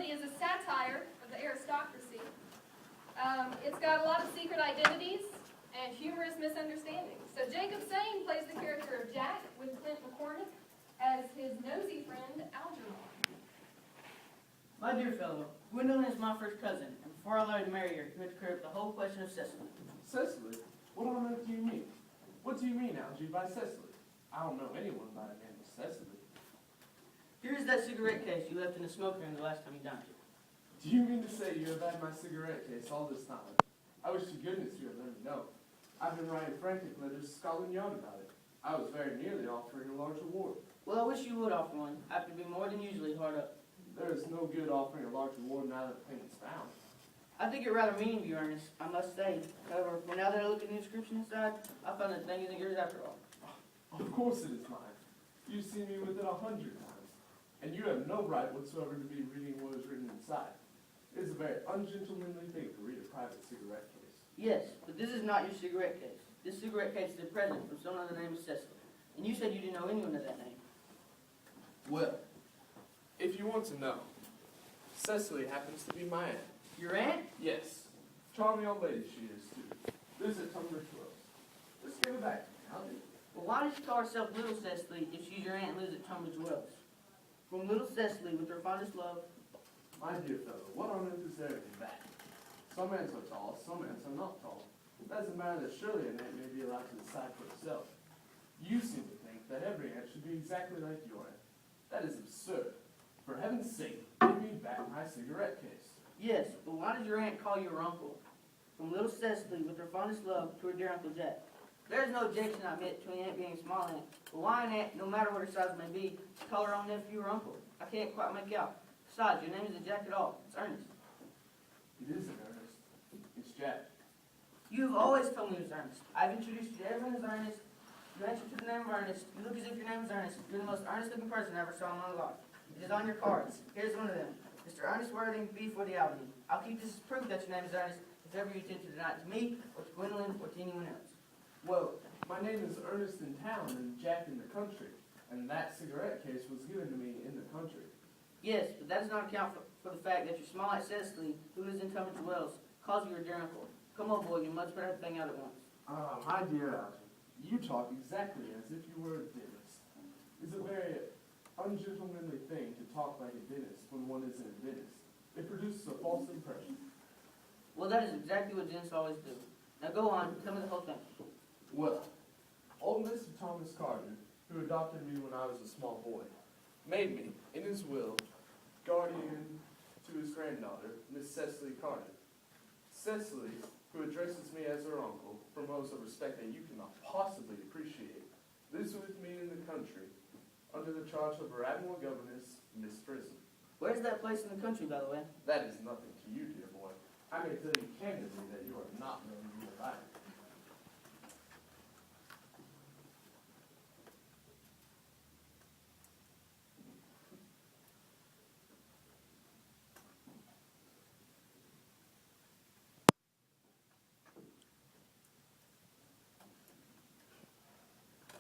Society is a satire of the aristocracy. It's got a lot of secret identities and humorous misunderstandings. So Jacob Sain plays the character of Jack with Clint McCormick as his nosy friend Algernon. My dear fellow, Gwendolyn is my first cousin, and before I allowed to marry her, you had to clear up the whole question of Cecily. Cecily? What on earth do you mean? What do you mean, Algie, by Cecily? I don't know anyone by the name of Cecily. Here's that cigarette case you left in the smoke room the last time you dined here. Do you mean to say you have had my cigarette case all this time? I wish to goodness you had let me know. I've been writing frantic letters to Scotland Yard about it. I was very nearly offering a large reward. Well, I wish you would offer one. I have to be more than usually hard up. There is no good offering a large reward now that the thing is found. I think it rather mean of you, Ernest, I must say. However, now that I look at the inscription inside, I found that the thing isn't yours after all. Of course it is mine. You've seen me with it 100 times. And you have no right whatsoever to be reading what is written inside. It is a very ungentlemanly thing to read a private cigarette case. Yes, but this is not your cigarette case. This cigarette case is a present from someone by the name of Cecily. And you said you didn't know anyone of that name. Well, if you want to know, Cecily happens to be my aunt. Your aunt? Yes. Charming old lady she is, too. Lives at Tunbridge Wells. Just give it back to me, I'll do it. Well, why does she call herself Little Cecily if she's your aunt and lives at Tunbridge Wells? From Little Cecily, with her fondest love. My dear fellow, what on earth is there in that? Some ants are tall, some ants are not tall. That's a matter that surely an ant may be allowed to decide for itself. You seem to think that every ant should be exactly like your ant. That is absurd. For heaven's sake, give me back my cigarette case. Yes, but why does your aunt call you her uncle? From Little Cecily, with her fondest love, to her dear Uncle Jack. There is no objection, I admit, to an aunt being a small ant. But why an aunt, no matter what her size may be, call her own nephew or uncle? I can't quite make out. Besides, your name isn't Jack at all. It's Ernest. It isn't Ernest. It's Jack. You've always told me it was Ernest. I've introduced you to everyone as Ernest. You answer to the name of Ernest. You look as if your name was Ernest. You're the most earnest-looking person I ever saw in my life. It is on your cards. Here's one of them. Mr. Ernest Worthing, B for the Albany. I'll keep this as proof that your name is Ernest if ever you attempt to deny it to me, or to Gwendolyn, or to anyone else. Well, my name is Ernest in town and Jack in the country, and that cigarette case was given to me in the country. Yes, but that does not account for the fact that your small aunt Cecily, who lives in Tunbridge Wells, calls you her dear uncle. Come on, boy, you must put everything out at once. Ah, my dear Algie, you talk exactly as if you were a dentist. It's a very ungentlemanly thing to talk like a dentist when one isn't a dentist. It produces a false impression. Well, that is exactly what dentists always do. Now go on, tell me the whole thing. Well, old Mr. Thomas Carter, who adopted me when I was a small boy, made me, in his will, guardian to his granddaughter, Miss Cecily Carter. Cecily, who addresses me as her uncle, from motives of respect that you cannot possibly appreciate, lives with me in the country, under the charge of her admirable governess, Miss Frizzle. Where's that place in the country, by the way? That is nothing to you, dear boy. I may tell you candidly that you are not known to me about it.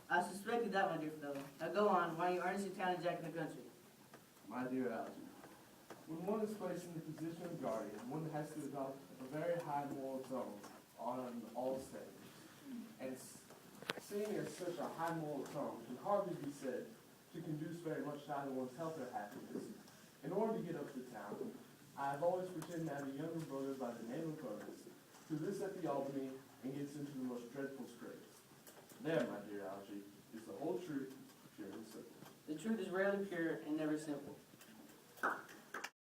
I suspected that, my dear fellow. Now go on, why are you Ernest in town and Jack in the country? My dear Algie, when one is placed in the position of guardian, one has to adopt a very high moral tone on all standards. And seeing as such a high moral tone can hardly be said to conduce very much to either one's health or happiness. In order to get up to town, I have always pretended to have a younger brother by the name of Ernest, who lives at the Albany and gets into the most dreadful scrapes. There, my dear Algie, is the whole truth, pure and simple. The truth is rarely pure and never simple.